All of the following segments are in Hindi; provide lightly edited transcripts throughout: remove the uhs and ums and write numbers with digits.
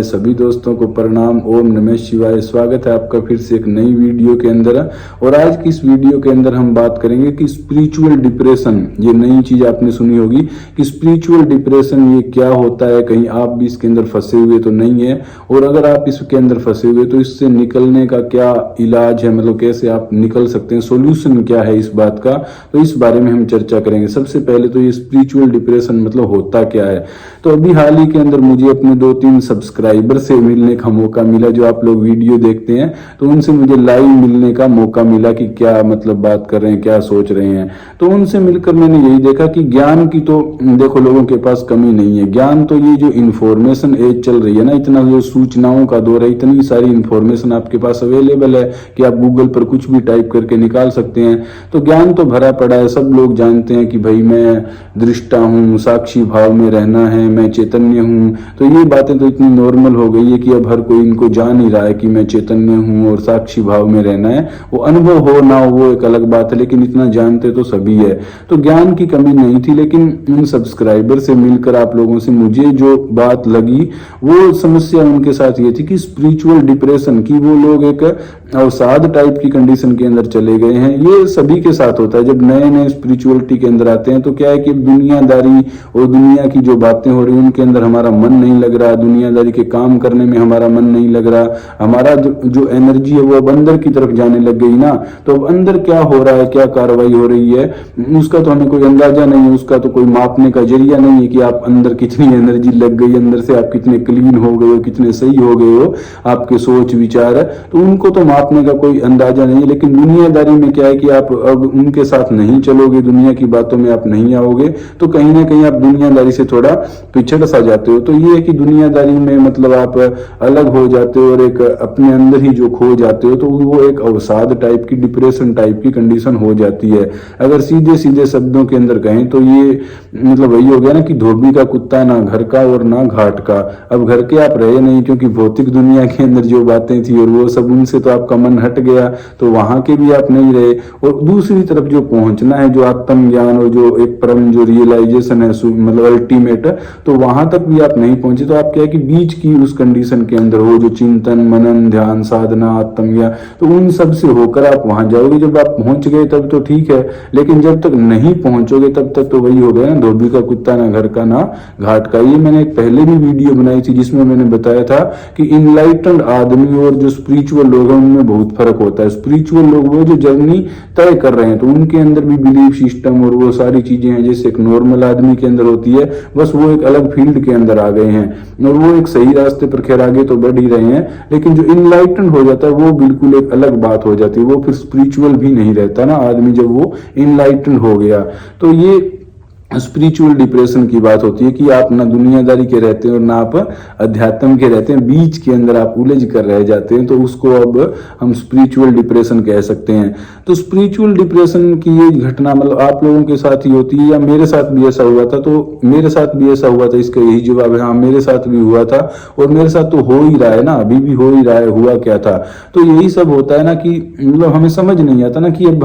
सभी दोस्तों को प्रणाम। ओम नमः शिवाय। स्वागत है आपका फिर से एक नई वीडियो के अंदर। और आज की इस वीडियो के अंदर हम बात करेंगे कि स्पिरिचुअल डिप्रेशन, ये नई चीज आपने सुनी होगी कि स्पिरिचुअल डिप्रेशन ये क्या होता है, कहीं आप भी इसके अंदर फंसे हुए तो नहीं है, और अगर आप इसके अंदर फंसे हुए तो इससे निकलने का क्या इलाज है, मतलब कैसे आप निकल सकते हैं, सोल्यूशन क्या है इस बात का, तो इस बारे में हम चर्चा करेंगे। सबसे पहले तो ये स्पिरिचुअल डिप्रेशन मतलब होता क्या है। तो अभी हाल ही के अंदर मुझे अपने 2-3 सब्सक्राइबर से मिलने का मौका मिला, जो आप लोग वीडियो देखते हैं, तो उनसे मुझे लाइव मिलने का मौका मिला कि क्या मतलब बात कर रहे हैं, क्या सोच रहे हैं। तो उनसे मिलकर मैंने यही देखा कि ज्ञान की तो देखो लोगों के पास कमी नहीं है। ज्ञान तो ये जो इन्फॉर्मेशन एज चल रही है ना, इतना जो सूचनाओं का दौर है, इतनी सारी इन्फॉर्मेशन आपके पास अवेलेबल है कि आप गूगल पर कुछ भी टाइप करके निकाल सकते हैं। तो ज्ञान तो भरा पड़ा है, सब लोग जानते हैं कि भाई मैं दृष्टा हूँ, साक्षी भाव में रहना है, मैं चैतन्य हूँ। तो ये बातें तो इतनी नॉर्मल हो गई है कि अब हर कोई इनको जान ही रहा है कि मैं चैतन्य हूँ और साक्षी भाव में रहना है। वो अनुभव हो ना हो वो एक अलग बात है, लेकिन इतना जानते तो सभी है। तो ज्ञान की कमी नहीं थी, लेकिन उन सब्सक्राइबर से मिलकर आप लोगों से मुझे जो बात लगी, वो समस्या उनके साथ ये थी कि स्पिरिचुअल डिप्रेशन की वो लोग एक अवसाद टाइप की कंडीशन के अंदर चले गए हैं। ये सभी के साथ होता है जब नए नए स्पिरिचुअलिटी के अंदर आते हैं। तो क्या है कि दुनियादारी और दुनिया की जो बातें हो रही हैं उनके अंदर हमारा मन नहीं लग रहा, दुनियादारी के काम करने में हमारा मन नहीं लग रहा, हमारा जो एनर्जी है वो अब अंदर की तरफ जाने लग गई ना। तो अब अंदर क्या हो रहा है, क्या कार्रवाई हो रही है, उसका तो हमें कोई अंदाजा नहीं है, उसका तो कोई मापने का जरिया नहीं है कि आप अंदर कितनी एनर्जी लग गई, अंदर से आप कितने क्लीन हो गए हो, कितने सही हो गए हो, आपके सोच विचार है, तो उनको तो मापने का कोई अंदाजा नहीं है। लेकिन दुनियादारी में क्या है कि आप अब उनके साथ नहीं चलोगे, दुनिया की बातों में आप नहीं आओगे, तो कहीं ना कहीं आप दुनियादारी से थोड़ा पिछड़ सा जाते हो। तो ये है कि दुनियादारी में मतलब आप अलग हो जाते हो और एक अपने अंदर ही जो खो जाते हो, तो वो एक अवसाद टाइप की, डिप्रेशन टाइप की कंडीशन हो जाती है। अगर सीधे सीधे शब्दों के अंदर कहें तो ये मतलब वही हो गया ना कि धोबी का कुत्ता ना घर का और ना घाट का। अब घर के आप रहे नहीं क्योंकि भौतिक दुनिया के अंदर जो बातें थी और वो सब, उनसे तो आपका मन हट गया, तो वहां के भी आप नहीं रहे। और दूसरी तरफ जो पहुंचना है, जो आत्म ज्ञान और जो एक परम जो रियलाइजेशन है, मतलब अल्टीमेट, तो वहां तक भी आप नहीं पहुंचे। तो आप क्या है कि बीच की उस कंडीशन के अंदर हो, जो चिंतन मनन ध्यान साधना आत्म ज्ञान, तो उन सब से होकर आप वहां जाओगे। जब आप पहुंच गए तब तो ठीक है, लेकिन जब तक नहीं पहुंचोगे तब तक तो वही हो गया ना, धोबी का कुत्ता ना घर का ना घाट का। ये मैंने एक पहले भी वीडियो बनाई थी जिसमें मैंने बताया था कि इनलाइटेंड आदमी और जो स्पिरिचुअल लोग हैं उनमें बहुत फर्क होता है। स्पिरिचुअल लोग वो जो जर्नी तय कर रहे हैं, तो उनके अंदर भी बिलीफ सिस्टम और वो सारी चीजें हैं जैसे एक नॉर्मल आदमी के अंदर होती है, बस वो एक अलग फील्ड के अंदर आ गए हैं और वो एक सही रास्ते पर खैर आगे तो बढ़ ही रहे हैं। लेकिन जो इनलाइटेंड हो जाता है वो बिल्कुल एक अलग बात हो जाती है, वो फिर स्पिरिचुअल भी नहीं रहता ना आदमी जब वो इनलाइटेंड हो गया। तो ये स्पिरिचुअल डिप्रेशन की बात होती है कि आप ना दुनियादारी के रहते हैं और ना आप अध्यात्म के रहते हैं, बीच के अंदर आप उलझ कर रह जाते हैं, तो उसको अब हम स्पिरिचुअल डिप्रेशन कह सकते हैं। तो स्पिरिचुअल डिप्रेशन की ये घटना मतलब आप लोगों के साथ ही होती है या मेरे साथ भी ऐसा हुआ था? तो मेरे साथ भी ऐसा हुआ था, इसका यही जवाब है, हाँ मेरे साथ भी हुआ था और मेरे साथ तो हो ही रहा है ना, अभी भी हो ही रहा है। हुआ क्या था, तो यही सब होता है ना कि मतलब हमें समझ नहीं आता ना कि अब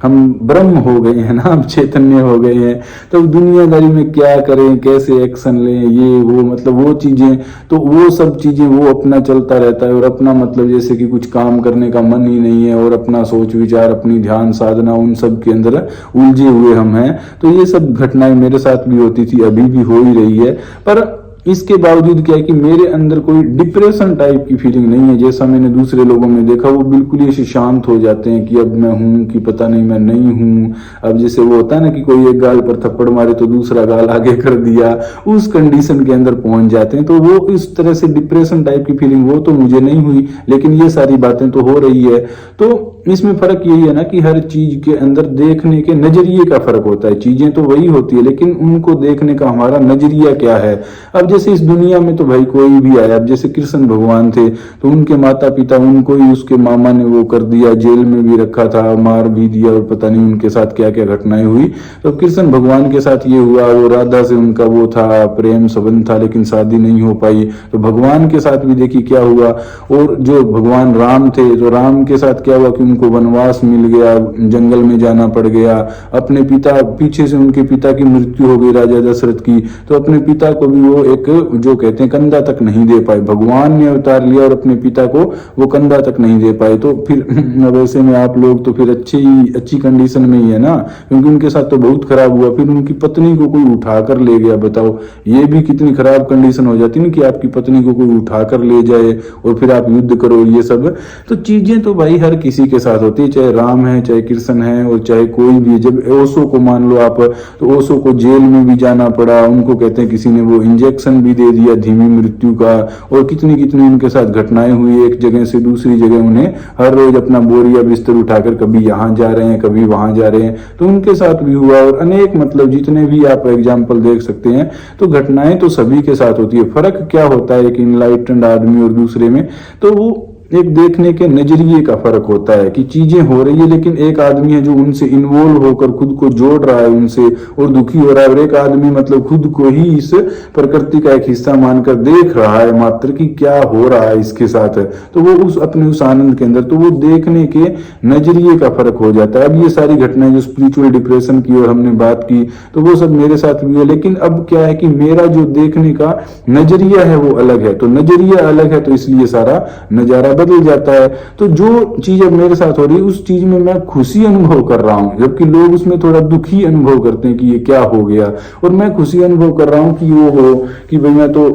हम ब्रह्म हो गए हैं ना, अब चैतन्य हो गए हैं, तो दुनियादारी में क्या करें, कैसे एक्शन लें, ये वो मतलब वो चीजें, तो वो सब चीजें वो अपना चलता रहता है और अपना मतलब जैसे कि कुछ काम करने का मन ही नहीं है और अपना सोच विचार अपनी ध्यान साधना उन सब के अंदर उलझे हुए हम हैं। तो ये सब घटनाएं मेरे साथ भी होती थी, अभी भी हो ही रही है। पर इसके बावजूद क्या है कि मेरे अंदर कोई डिप्रेशन टाइप की फीलिंग नहीं है जैसा मैंने दूसरे लोगों में देखा। वो बिल्कुल ही ऐसे शांत हो जाते हैं कि अब मैं हूं कि पता नहीं मैं नहीं हूं। अब जैसे वो होता है ना कि कोई एक गाल पर थप्पड़ मारे तो दूसरा गाल आगे कर दिया, उस कंडीशन के अंदर पहुंच जाते हैं। तो वो इस तरह से डिप्रेशन टाइप की फीलिंग वो तो मुझे नहीं हुई, लेकिन ये सारी बातें तो हो रही है। तो इसमें फर्क यही है ना कि हर चीज के अंदर देखने के नजरिए का फर्क होता है। चीजें तो वही होती है लेकिन उनको देखने का हमारा नजरिया क्या है। अब जैसे इस दुनिया में तो भाई कोई भी आया, अब जैसे कृष्ण भगवान थे तो उनके माता पिता, उनको ही उसके मामा ने वो कर दिया, जेल में भी रखा था, मार भी दिया और पता नहीं उनके साथ क्या क्या घटनाएं हुई। तो कृष्ण भगवान के साथ ये हुआ, वो राधा से उनका वो था प्रेम संबंध था लेकिन शादी नहीं हो पाई। तो भगवान के साथ भी देखिए क्या हुआ। और जो भगवान राम थे तो राम के साथ क्या हुआ कि उनको वनवास मिल गया, जंगल में जाना पड़ गया। अपने पिता, पीछे से उनके पिता की मृत्यु हो गई राजा दशरथ की, तो अपने पिता को भी वो एक जो कहते हैं कंधा तक नहीं दे पाए, भगवान ने अवतार लिया और अपने पिता को वो कंधा तक नहीं दे पाए। तो फिर वैसे में आप लोग तो फिर अच्छी कंडीशन में ही है ना, क्योंकि उनके साथ तो बहुत खराब हुआ। फिर उनकी पत्नी को कोई उठा कर ले गया, बताओ ये भी कितनी खराब कंडीशन हो जाती ना कि आपकी पत्नी को कोई उठा कर ले जाए और फिर आप युद्ध करो। ये सब तो चीजें तो भाई हर किसी के साथ होती है, चाहे राम है, चाहे कृष्ण है, और चाहे कोई भी। जब ओशो को मान लो आप, तो ओशो को जेल में भी जाना पड़ा, उनको कहते हैं किसी ने वो इंजेक्शन भी दे दिया धीमी मृत्यु का, और कितनी कितनी उनके साथ घटनाएं हुई। एक जगह से दूसरी जगह उन्हें हर रोज अपना बोरिया बिस्तर उठाकर कभी यहाँ जा रहे हैं, कभी वहां जा रहे हैं, तो उनके साथ भी हुआ। और अनेक मतलब जितने भी आप एग्जाम्पल देख सकते हैं, तो घटनाएं तो सभी के साथ होती है। फर्क क्या होता है एक इनलाइटेंड आदमी और दूसरे में, तो वो एक देखने के नजरिए का फर्क होता है कि चीजें हो रही है, लेकिन एक आदमी है जो उनसे इन्वॉल्व होकर खुद को जोड़ रहा है उनसे और दुखी हो रहा है, और एक आदमी मतलब खुद को ही इस प्रकृति का एक हिस्सा मानकर देख रहा है मात्र कि क्या हो रहा है इसके साथ, तो वो उस आनंद के अंदर, तो वो देखने के नजरिए का फर्क हो जाता है। अब ये सारी घटनाएं जो स्पिरिचुअल डिप्रेशन की और हमने बात की, तो वो सब मेरे साथ भी है, लेकिन अब क्या है कि मेरा जो देखने का नजरिया है वो अलग है। तो नजरिया अलग है तो इसलिए सारा नजारा बदल जाता है। तो जो चीज अब मेरे साथ हो रही है उस चीज में मैं खुशी अनुभव कर रहा हूं, जबकि लोग उसमें थोड़ा दुखी अनुभव करते हैं कि ये क्या हो गया, और मैं खुशी अनुभव कर रहा हूं कि वो हो कि भाई मैं तो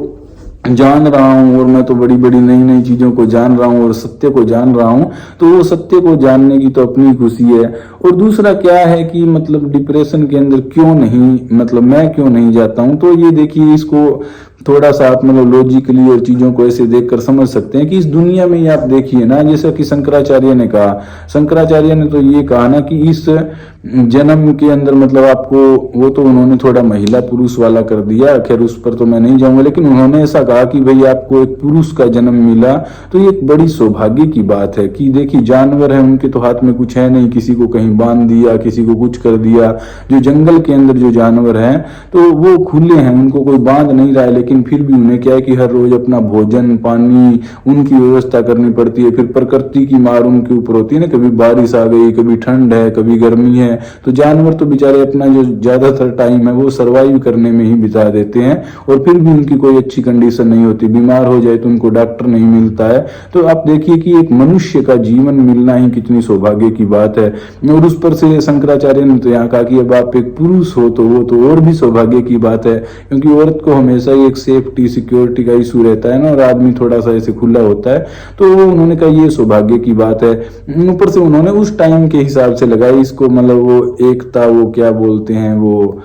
जान रहा हूं और मैं तो बड़ी बड़ी नई नई चीजों को जान रहा हूं और सत्य को जान रहा हूं। तो वो सत्य को जानने की तो अपनी खुशी है। और दूसरा क्या है कि मतलब डिप्रेशन के अंदर क्यों नहीं, मतलब मैं क्यों नहीं जाता हूं, तो ये देखिए इसको थोड़ा सा आप मतलब लॉजिकली और चीजों को ऐसे देखकर समझ सकते हैं कि इस दुनिया में ही आप देखिए ना, जैसा कि शंकराचार्य ने कहा, शंकराचार्य ने तो ये कहा ना कि इस जन्म के अंदर मतलब आपको, वो तो उन्होंने थोड़ा महिला पुरुष वाला कर दिया, खैर उस पर तो मैं नहीं जाऊंगा, लेकिन उन्होंने ऐसा कहा कि भाई आपको एक पुरुष का जन्म मिला, तो ये एक बड़ी सौभाग्य की बात है। कि देखिए जानवर है, उनके तो हाथ में कुछ है नहीं, किसी को कहीं बांध दिया, किसी को कुछ कर दिया। जो जंगल के अंदर जो जानवर हैं तो वो खुले हैं, उनको कोई बांध नहीं रहा है, लेकिन फिर भी उन्हें क्या है कि हर रोज अपना भोजन पानी उनकी व्यवस्था करनी पड़ती है। फिर प्रकृति की मार उनके ऊपर होती है ना, कभी बारिश आ गई, कभी ठंड है, कभी गर्मी है, तो जानवर तो बेचारे अपना जो ज्यादातर टाइम है वो सरवाइव करने में ही बिता देते हैं, और फिर भी उनकी कोई अच्छी कंडीशन नहीं होती। बीमार हो जाए तो उनको डॉक्टर नहीं मिलता है। तो आप देखिए कि एक मनुष्य का जीवन मिलना ही कितनी सौभाग्य की बात है। और उस पर से शंकराचार्य ने तो यहाँ कहा कि अब आप एक पुरुष हो तो वो तो और भी सौभाग्य की बात है, क्योंकि औरत को हमेशा ही एक सेफ्टी सिक्योरिटी का इशू रहता है ना, और आदमी थोड़ा सा ऐसे खुला होता है। तो उन्होंने कहा ये सौभाग्य की बात है। ऊपर से उन्होंने उस टाइम के हिसाब से लगाई इसको, मतलब वो एकता, वो क्या बोलते हैं, वो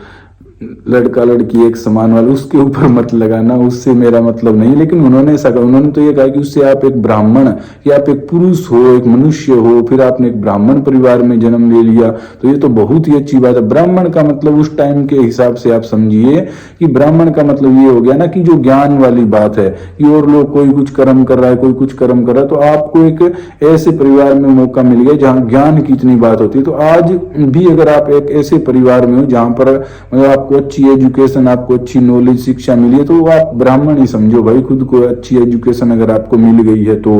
लड़का लड़की एक समान वाला, उसके ऊपर मत लगाना, उससे मेरा मतलब नहीं। लेकिन उन्होंने ऐसा कहा, उन्होंने तो ये कहा कि उससे आप एक ब्राह्मण, कि आप एक पुरुष हो, एक मनुष्य हो, फिर आपने एक ब्राह्मण परिवार में जन्म ले लिया, तो ये तो बहुत ही अच्छी बात है। ब्राह्मण का मतलब उस टाइम के हिसाब से आप समझिए कि ब्राह्मण का मतलब ये हो गया ना कि जो ज्ञान वाली बात है, कि और लोग कोई कुछ कर्म कर रहा है, कोई कुछ कर्म कर रहा है, तो आपको एक ऐसे परिवार में मौका मिल गया जहाँ ज्ञान की इतनी बात होती है। तो आज भी अगर आप एक ऐसे परिवार में हो जहां पर मतलब आपको अच्छी एजुकेशन, आपको अच्छी नॉलेज शिक्षा मिली है, तो आप ब्राह्मण ही समझो भाई खुद को। अच्छी एजुकेशन अगर आपको मिल गई है तो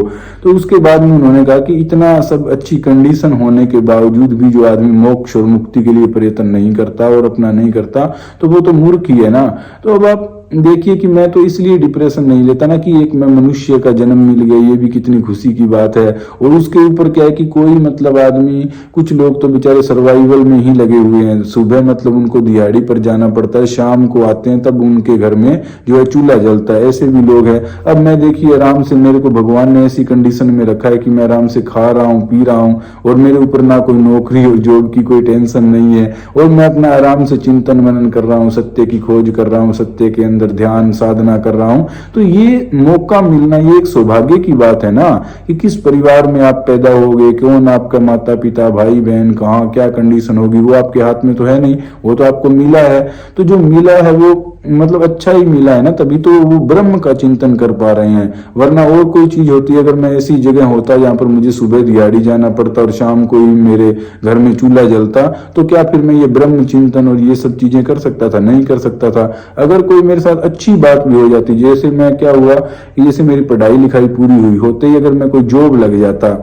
उसके बाद में उन्होंने कहा कि इतना सब अच्छी कंडीशन होने के बावजूद भी जो आदमी मोक्ष और मुक्ति के लिए प्रयत्न नहीं करता और अपना नहीं करता, तो वो तो मूर्ख ही है ना। तो अब आप देखिए कि मैं तो इसलिए डिप्रेशन नहीं लेता ना कि एक मैं मनुष्य का जन्म मिल गया, ये भी कितनी खुशी की बात है। और उसके ऊपर क्या है कि कोई मतलब आदमी, कुछ लोग तो बेचारे सर्वाइवल में ही लगे हुए हैं। सुबह मतलब उनको दिहाड़ी पर जाना पड़ता है, शाम को आते हैं तब उनके घर में जो है चूल्हा जलता है, ऐसे भी लोग हैं। अब मैं देखिए आराम से, मेरे को भगवान ने ऐसी कंडीशन में रखा है कि मैं आराम से खा रहा हूँ, पी रहा हूँ, और मेरे ऊपर ना कोई नौकरी और जॉब की कोई टेंशन नहीं है, और मैं अपना आराम से चिंतन मनन कर रहा हूँ, सत्य की खोज कर रहा हूँ, सत्य के अंदर ध्यान साधना कर रहा हूं। तो ये मौका मिलना ये एक सौभाग्य की बात है ना, कि किस परिवार में आप पैदा होगे, कौन आपका माता पिता भाई बहन, कहाँ क्या कंडीशन होगी, वो आपके हाथ में तो है नहीं, वो तो आपको मिला है। तो जो मिला है वो मतलब अच्छा ही मिला है ना, तभी तो वो ब्रह्म का चिंतन कर पा रहे हैं। वरना और कोई चीज होती है, अगर मैं ऐसी जगह होता जहां पर मुझे सुबह दिहाड़ी जाना पड़ता और शाम को ही मेरे घर में चूल्हा जलता, तो क्या फिर मैं ये ब्रह्म चिंतन और ये सब चीजें कर सकता था? नहीं कर सकता था। अगर कोई मेरे साथ अच्छी बात भी हो जाती, जैसे मैं क्या हुआ, जैसे मेरी पढ़ाई लिखाई पूरी हुई होते ही अगर मैं कोई जॉब लग जाता,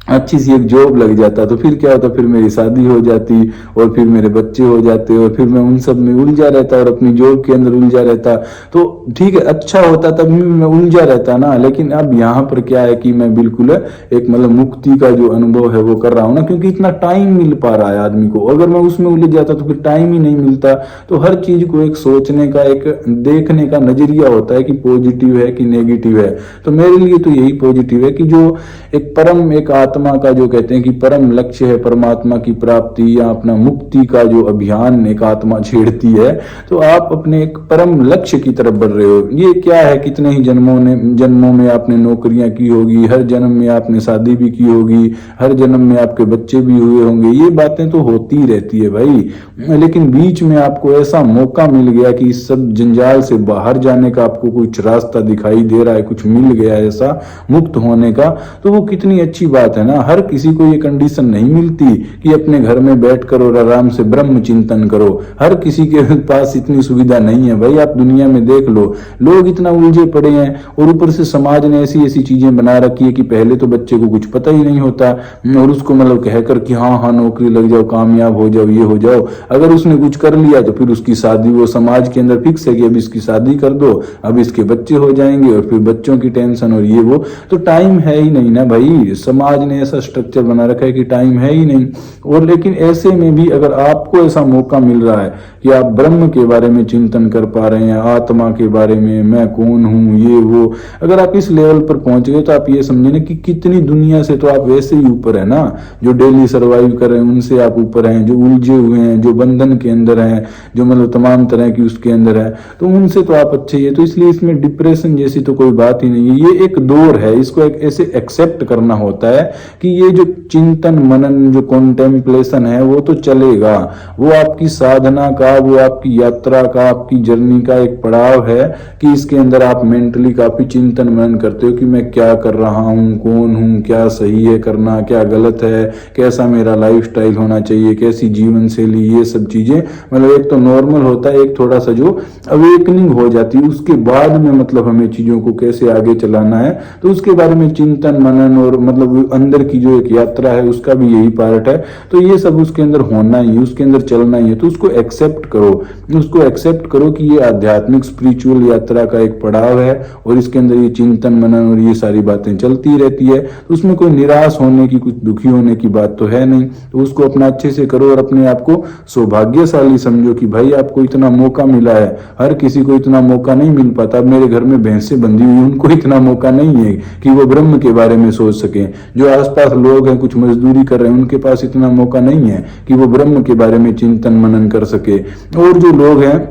अच्छी सी एक जॉब लग जाता तो फिर क्या होता, फिर मेरी शादी हो जाती और फिर मेरे बच्चे हो जाते और फिर मैं उन सब में उलझा रहता और अपनी जॉब के अंदर उलझा रहता। तो ठीक है, अच्छा होता, तब भी मैं उलझा रहता ना। लेकिन अब यहाँ पर क्या है कि मैं बिल्कुल एक मतलब मुक्ति का जो अनुभव है वो कर रहा हूँ ना, क्योंकि इतना टाइम मिल पा रहा है आदमी को। अगर मैं उसमें उलझ जाता तो फिर टाइम ही नहीं मिलता। तो हर चीज को एक सोचने का, एक देखने का नजरिया होता है कि पॉजिटिव है कि नेगेटिव है। तो मेरे लिए तो यही पॉजिटिव है कि जो एक परम, एक आत्मा का जो कहते हैं कि परम लक्ष्य है परमात्मा की प्राप्ति या अपना मुक्ति का जो अभियान एक आत्मा छेड़ती है, तो आप अपने एक परम लक्ष्य की तरफ बढ़ रहे हो। ये क्या है, कितने ही जन्मों में आपने नौकरियां की होगी, हर जन्म में आपने शादी भी की होगी, हर जन्म में आपके बच्चे भी हुए होंगे, ये बातें तो होती ही रहती है भाई। लेकिन बीच में आपको ऐसा मौका मिल गया कि इस सब जंजाल से बाहर जाने का आपको कुछ रास्ता दिखाई दे रहा है, कुछ मिल गया ऐसा मुक्त होने का, तो वो कितनी अच्छी बात है ना। हर किसी को ये कंडीशन नहीं मिलती कि अपने घर में बैठकर और आराम से ब्रह्म चिंतन करो। हर किसी के पास इतनी सुविधा नहीं है भाई। आप दुनिया में देख लो, लोग इतना उलझे पड़े हैं और ऊपर से समाज ने ऐसी ऐसी चीजें बना रखी है कि पहले तो बच्चे को कुछ पता ही नहीं होता और उसको मतलब कहकर कि हाँ हाँ नौकरी लग जाओ, कामयाब हो जाओ, ये हो जाओ। अगर उसने कुछ कर लिया तो फिर उसकी शादी, वो समाज के अंदर फिक्स है कि अब इसकी शादी कर दो, अब इसके बच्चे हो जाएंगे और फिर बच्चों की टेंशन और ये वो। तो टाइम है ही नहीं ना भाई। समाज ने ऐसा स्ट्रक्चर बना रखा है कि टाइम है ही नहीं। और लेकिन ऐसे में भी अगर आपको ऐसा मौका मिल रहा है कि आप ब्रह्म के बारे में चिंतन कर पा रहे हैं, आत्मा के बारे में, मैं कौन हूं, ये वो, अगर आप इस लेवल पर पहुंच गए तो आप ये समझे ना कि कितनी दुनिया से तो आप वैसे ही ऊपर है ना। जो डेली सर्वाइव कर रहे हैं उनसे आप ऊपर हैं, जो उलझे हुए हैं, जो बंधन के अंदर हैं, जो मतलब तमाम तरह की उसके अंदर है, तो उनसे तो आप अच्छे ही है। तो इसलिए इसमें डिप्रेशन जैसी तो कोई बात ही नहीं है। ये एक दौर है, इसको एक ऐसे एक्सेप्ट करना होता है कि ये जो चिंतन मनन, जो कॉन्टेम्पलेशन है, वो तो चलेगा। वो आपकी साधना का, वो आपकी यात्रा का, आपकी जर्नी का एक पड़ाव है कि इसके अंदर आप मेंटली काफी चिंतन मनन करते हो कि मैं क्या कर रहा हूँ, कौन हूँ, क्या सही है करना, क्या गलत है, कैसा मेरा लाइफस्टाइल होना चाहिए, कैसी जीवन शैली, ये सब चीजें। मतलब एक तो नॉर्मल होता है, एक थोड़ा सा जो अवेकनिंग हो जाती है, उसके बाद में मतलब हमें चीजों को कैसे आगे चलाना है, तो उसके बारे में चिंतन मनन और मतलब अंदर की जो एक यात्रा है उसका भी यही पार्ट है। तो ये सब उसके अंदर होना ही, उसके अंदर चलना ही है। तो उसको एक्सेप्ट करो, उसको एक्सेप्ट करो कि ये आध्यात्मिक स्पिरिचुअल यात्रा का एक पड़ाव है और इसके अंदर ये चिंतन मनन और ये सारी बातें चलती रहती है। तो उसमें कोई निराश होने की, कुछ दुखी होने की बात तो है नहीं। तो उसको अपना अच्छे से करो और अपने आप को सौभाग्यशाली समझो कि भाई आपको इतना मौका मिला है। हर किसी को इतना मौका नहीं मिल पाता। अब मेरे घर में भैंसें बंधी हुई, उनको इतना मौका नहीं है कि वो ब्रह्म के बारे में सोच सके। जो आसपास लोग हैं कुछ मजदूरी कर रहे हैं, उनके पास इतना मौका नहीं है कि वो ब्रह्म के बारे में चिंतन मनन कर सके। और जो लोग हैं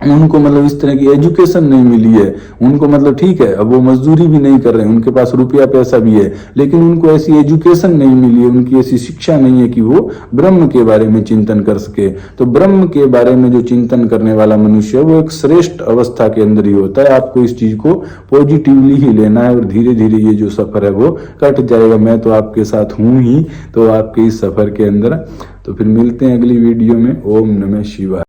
उनको मतलब इस तरह की एजुकेशन नहीं मिली है, उनको मतलब ठीक है अब वो मजदूरी भी नहीं कर रहे हैं, उनके पास रुपया पैसा भी है, लेकिन उनको ऐसी एजुकेशन नहीं मिली है, उनकी ऐसी शिक्षा नहीं है कि वो ब्रह्म के बारे में चिंतन कर सके। तो ब्रह्म के बारे में जो चिंतन करने वाला मनुष्य है वो एक श्रेष्ठ अवस्था के अंदर ही होता है। आपको इस चीज को पॉजिटिवली ही लेना है और धीरे धीरे ये जो सफर है वो कट जाएगा। मैं तो आपके साथ हूं ही, तो आपके इस सफर के अंदर। तो फिर मिलते हैं अगली वीडियो में। ओम नमः शिवाय।